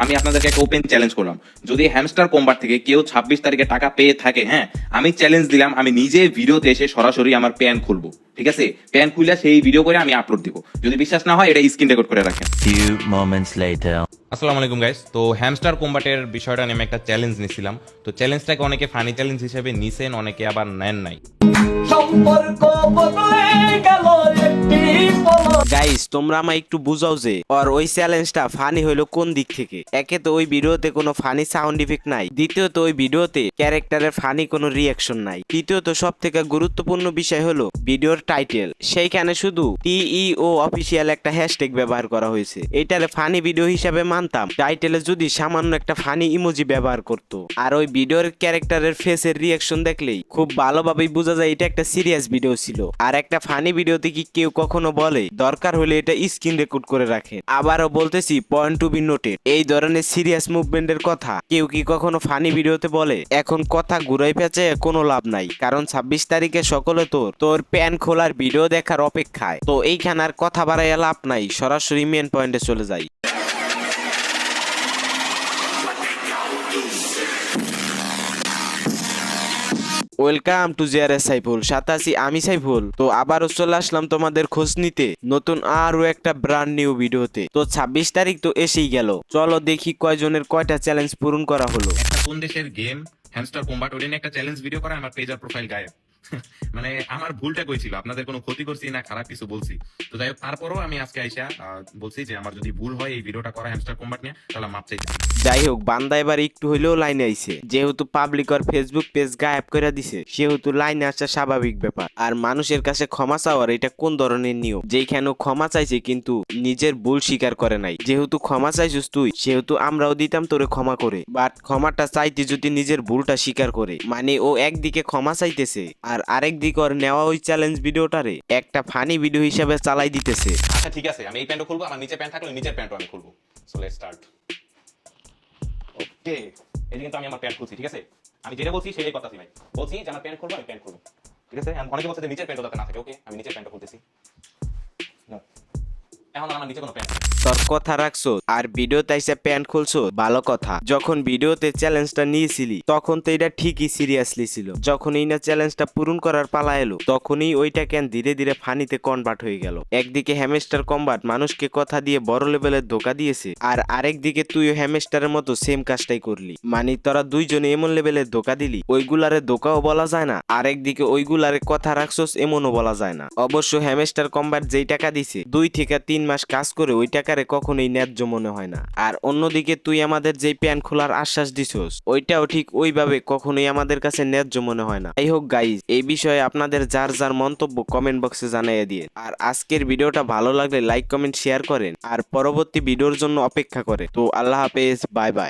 আমি আপনাদেরকে একটা ওপেন চ্যালেঞ্জ করলাম, যদি হ্যামস্টার কম্বার থেকে কেউ 26 তারিখে টাকা পেয়ে থাকে, হ্যাঁ, আমি চ্যালেঞ্জ দিলাম, আমি নিজে ভিডিওতে এসে সরাসরি আমার প্যান খুলবো, ঠিক আছে? প্যান খুলে সেই ভিডিও করে আমি আপলোড দিব। যদি বিশ্বাস না হয় এটা স্ক্রিন রেকর্ড করে রাখেন। Few moments later. আসসালামু আলাইকুম গাইস। তো হ্যামস্টার কম্বাটের বিষয়টা নিয়ে আমি একটা চ্যালেঞ্জ নিছিলাম। তো চ্যালেঞ্জটাকে অনেকে ফানি চ্যালেঞ্জ হিসেবে নিছেন, অনেকে আবার নেন নাই। গাইস তোমরা আমায় একটু বুঝাও যে আর ওই চ্যালেঞ্জটা ফানি হইলো কোন দিক থেকে। একে তো ওই ভিডিওতে কোনো ফানি সাউন্ড ইফেক্ট নাই, দ্বিতীয়ত ওই ভিডিওতে ক্যারেক্টারের ফানি কোনো রিয়াকশন নাই, তৃতীয়ত সব থেকে গুরুত্বপূর্ণ বিষয় হলো ভিডিওর টাইটেল, সেইখানে শুধু টিইও অফিসিয়াল একটা হ্যাশট্যাগ ব্যবহার করা হয়েছে। এইটারে ফানি ভিডিও হিসাবে মানতাম টাইটেলে যদি সামান্য একটা ফানি ইমোজি ব্যবহার করতো। আর ওই ভিডিওর ক্যারেক্টারের ফেসের রিয়াকশন দেখলেই খুব ভালোভাবেই বোঝা যায় এটা একটা সিরিয়াস ভিডিও ছিল। আর একটা ফানি ভিডিওতে কি কেউ কখনো বলে দরকার হলে এটা স্ক্রিন রেকর্ড করে রাখেন? আবারও বলতেছি, পয়েন্ট টু বি নোটেড, এই ধরনের সিরিয়াস মুভমেন্টের কথা কেউ কি কখনো ফানি ভিডিওতে বলে? এখন কথা ঘুরাই পেঁচে কোনো লাভ নাই, কারণ 26 তারিখে সকলে তোর প্যান খোলার ভিডিও দেখার অপেক্ষায়। তো এইখানে আর কথা বাড়াইয়া লাভ নাই, সরাসরি মেন পয়েন্টে চলে যাই। ওয়েলকাম টু জিআরএস সাইফুল, সাথে আছি আমি সাইফুল। তো আবারও চলে আসলাম তোমাদের খোঁজ নিতে নতুন আরো একটা ব্র্যান্ড নিউ ভিডিওতে। তো 26 তারিখ তো এসেই গেল, চলো দেখি কয়জনের কয়টা চ্যালেঞ্জ পূরণ করা হলো। একটা কোন দেশের গেম হ্যামস্টার কম্বাট, ওটা নিয়ে একটা চ্যালেঞ্জ ভিডিও করা, আমার পেজ আর প্রোফাইল গায়েব। মানে আমার ভুলটা কইছিল, আপনাদের কোনো ক্ষতি করছি না খারাপ কিছু বলছি? তো যাই হোক, তারপরও আমি আজকে আইসা বলছি যে আমার যদি ভুল হয় এই ভিডিওটা করা হ্যামস্টার কম্বাট নিয়ে, তাহলে মাপ চাইছি। যাই হোক, বান্দা এবার একটু হইলেও লাইনে আইছে, যেহেতু পাবলিক আর ফেসবুক পেজ গায়েব করে দিছে সেহেতু লাইনে আসা স্বাভাবিক ব্যাপার। আর মানুষের কাছে ক্ষমা চাওয়ার এটা কোন ধরনের নিয়ম, যেখানে ক্ষমা চাইছে কিন্তু নিজের ভুল স্বীকার করে নাই। যেহেতু ক্ষমা চাইছিস তুই, সেহেতু আমরাও দিতাম তোরে ক্ষমা করে। বাট ক্ষমাটা চাইতে যদি নিজের ভুলটা স্বীকার করে, মানে ও একদিকে ক্ষমা চাইতেছে আর আরেক দিকে ওর নেওয়া ওই চ্যালেঞ্জ ভিডিওটারে একটা ফানি ভিডিও হিসেবে চালাই দিতেছে। আচ্ছা ঠিক আছে, আমি এই প্যান্টও খুলবো, আমার নিচে প্যান্ট থাকলে নিচের প্যান্টও আমি খুলবো। So let's start. ওকে, এই যে কিন্তু আমি আমার প্যান্ট খুলছি, ঠিক আছে? আমি যেটা বলছি সেটাই কথা ভাই, বলছি যে আমার প্যান্ট খুলবো, আমি প্যান্ট খুলবো, ঠিক আছে? অনেকে বলছে যে নিচের প্যান্টও যাতে না থাকে, ওকে আমি নিচের প্যান্টও খুলতেছি। এখন আমার নিচে কোনো প্যান্ট নেই। তোর কথা রাখছো আর ভিডিওতে এসে প্যান্ট খুলছো, ভালো কথা। যখন ভিডিওতে চ্যালেঞ্জটা নিয়েছিলি তখন তো এটা ঠিকই সিরিয়াসলি ছিল, যখন এই না চ্যালেঞ্জটা পূরণ করার পালা এলো তখনই ওইটা কেন ধীরে ধীরে ফানিতে কনভার্ট হয়ে গেল। একদিকে হ্যামস্টার কম্বাট মানুষকে কথা দিয়ে বড় লেভেলের ধোকা দিয়েছে, আর আরেক দিকে তুইও হ্যামস্টারের মতো সেম কাজটাই করলি। মানে তোরা দুইজনে এমন লেভেলের ধোকা দিলি, ওইগুলারে ধোকাও বলা যায় না, আরেক দিকে ওইগুলারে কথা রাখছোস এমনও বলা যায় না। অবশ্য হ্যামস্টার কম্বাট যেই টাকা দিছে 2 থেকে 3 মাস কাজ করে ওই টাকারে কখনোই ন্যায্য মনে হয় না। আর অন্যদিকে তুই আমাদের যেই প্যান খোলার আশ্বাস দিছস ওইটাও ঠিক ওইভাবে কখনোই আমাদের কাছে ন্যায্য মনে হয় না। যাই হোক গাইজ, এই বিষয়ে আপনাদের যার যার মন্তব্য কমেন্ট বক্সে জানিয়ে দিয়ে, আর আজকের ভিডিওটা ভালো লাগলে লাইক কমেন্ট শেয়ার করেন আর পরবর্তী ভিডিওর জন্য অপেক্ষা করে। তো আল্লাহ হাফেজ, বাই বাই।